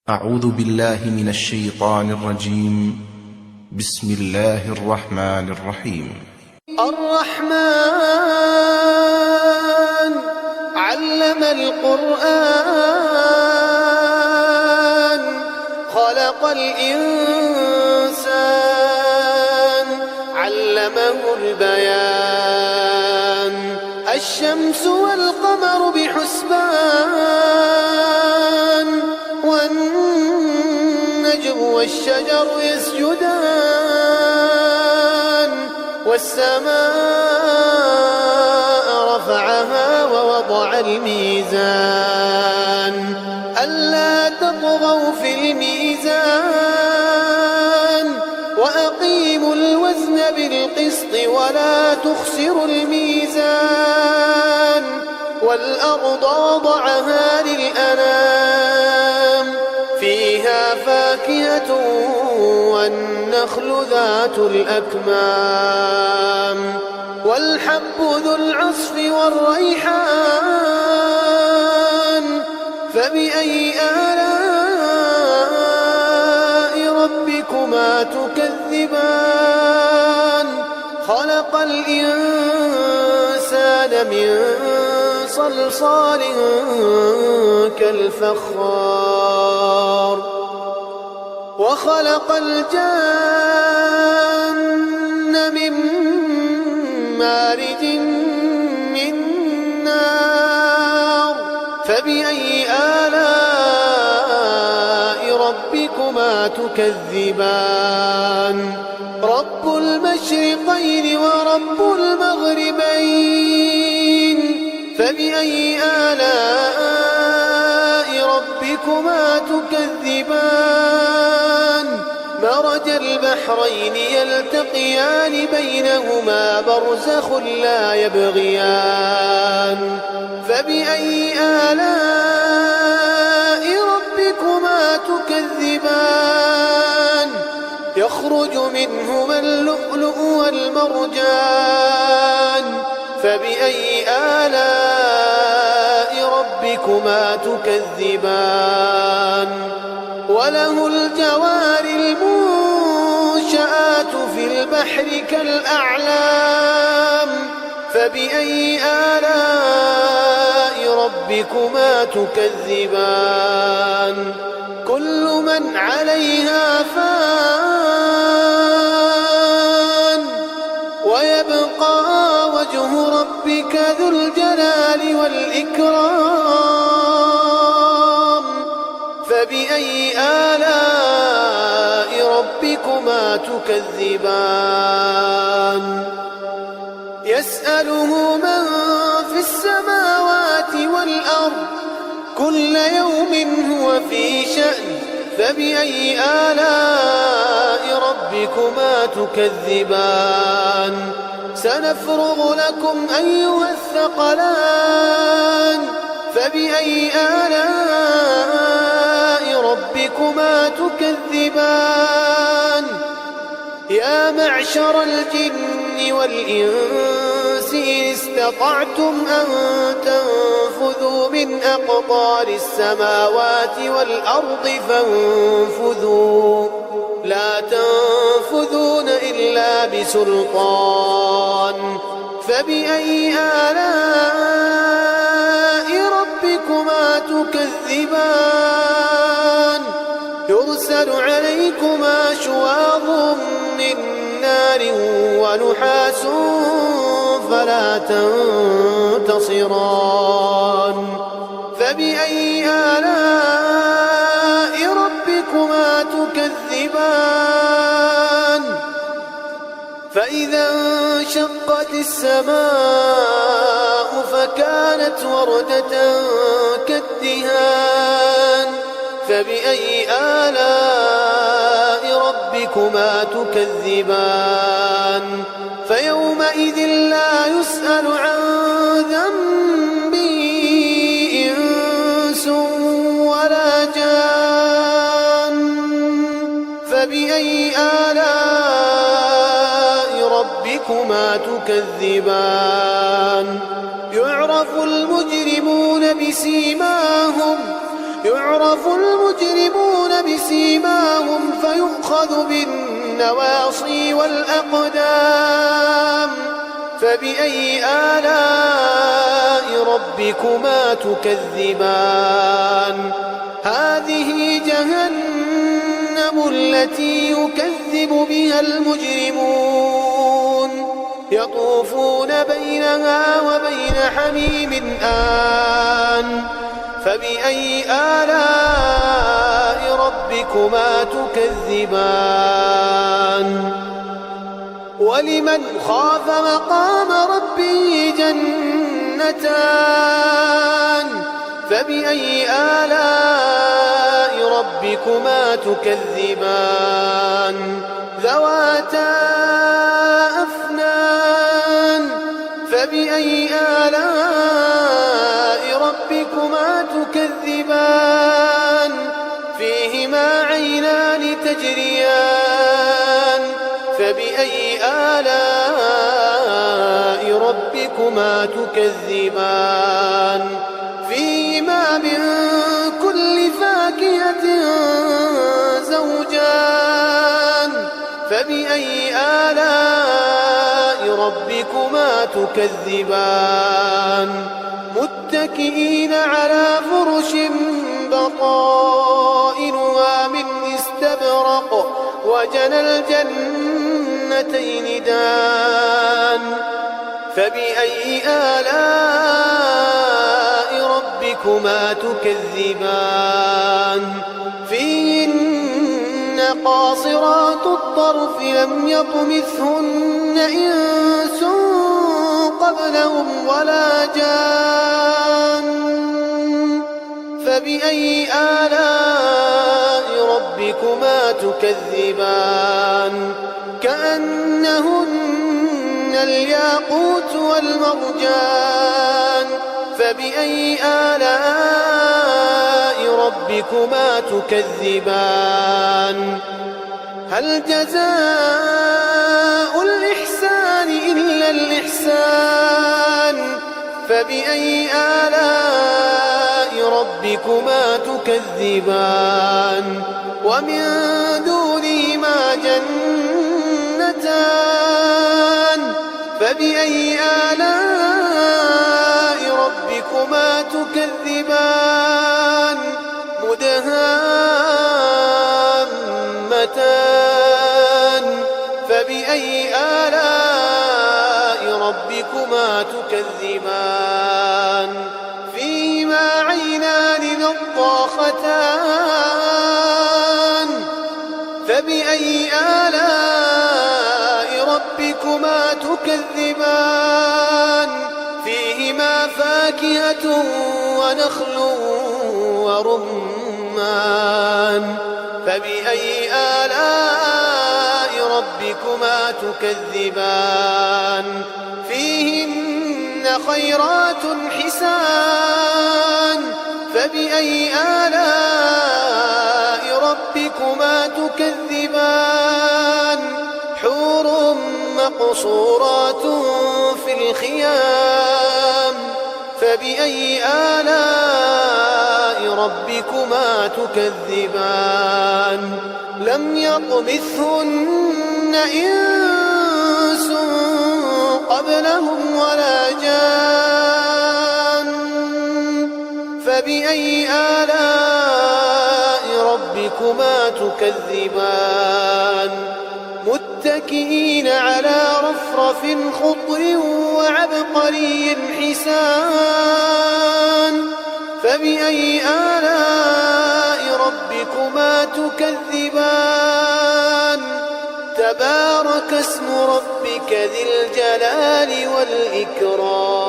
أعوذ بالله من الشيطان الرجيم. بسم الله الرحمن الرحيم. الرحمن علم القرآن خلق الإنسان علمه البيان الشمس والقمر بحسبان والنجم والشجر يسجدان والسماء رفعها ووضع الميزان ألا تطغوا في الميزان وأقيموا الوزن بالقسط ولا تخسروا الميزان والأرض وضعها للأنام فيها فاكهة والنخل ذات الأكمام والحب ذو العصف والريحان فبأي آلاء ربكما تكذبان خلق الإنسان من صلصال كالفخار وخلق الجن من مارج من نار فبأي آلاء ربكما تكذبان رب المشرقين ورب المغربين فبأي آلاء ربكما تكذبان مرج البحرين يلتقيان بينهما برزخ لا يبغيان فبأي آلاء ربكما تكذبان يخرج منهما اللؤلؤ والمرجان فبأي آلاء ربكما تكذبان وله الجوار المنشآت في البحر كالأعلام فبأي آلاء ربكما تكذبان كل من عليها فان ويبقى وجه ربك ذو الجلال والإكرام فبأي آلاء ربكما تكذبان يسأله من في السماوات والأرض كل يوم هو في شأن فبأي آلاء ربكما تكذبان سنفرغ لكم أيها الثقلان فبأي آلاء ربكما تكذبان يا معشر الجن والإنس إن استطعتم أن تنفذوا من أقطار السماوات والأرض فانفذوا لا تنفذون إلا بسلطان فبأي آلاء ربكما تكذبان يرسل عليكما شواظ من نار ونحاس فلا تنتصران فبأي آلاء ربكما تكذبان فإذا انشقت السماء فكانت وردة كالدهان فبأي آلاء ربكما تكذبان فيومئذ لا يسأل عن ذنبه إنس ولا جان فبأي آلاء ربكما تكذبان يعرف المجرمون بسيماهم يعرف المجرمون يؤخذ بالنواصي والأقدام فبأي آلاء ربكما تكذبان هذه جهنم التي يكذب بها المجرمون يطوفون بينها وبين حميم آن فبأي آلاء ربكما تكذبان ولمن خاف مقام ربه جنتان فبأي آلاء ربكما تكذبان ذواتا أفنان فبأي آلاء ربكما تكذبان فيهما عينان تجريان فبأي آلاء ربكما تكذبان فيهما من كل فاكهة زوجان فبأي آلاء ربكما تكذبان متكئين على فرش بطائنها من استبرق وجنى الجنتين دان فبأي آلاء ربكما تكذبان فيهن قاصرات الطرف لم يطمثهن إنس قبلهم ولا جان فبأي آلاء ربكما تكذبان كأنهن الياقوت والمرجان فبأي آلاء ربكما تكذبان هل جزاء الإحسان إلا الإحسان فبأي آلاء ربكما تكذبان ومن دونهما جنتان فبأي آلاء ربكما تكذبان مدهامتان فبأي آلاء ربكما تكذبان فيهما عينان نضاختان فبأي آلاء ربكما تكذبان فيهما فاكهة ونخل ورمان فبأي آلاء ربكما تكذبان فيهن خيرات حسان فبأي آلاء ربكما تكذبان حور مقصورات في الخيام فبأي آلاء ربكما تكذبان لم يطمثهن إنس قبلهم ولا جان فبأي آلاء ربكما تكذبان متكئين على رفرف خضر وعبقري حسان فبأي آلاء ربكما تكذبان تبارك اسم ربك ذي الجلال والإكرام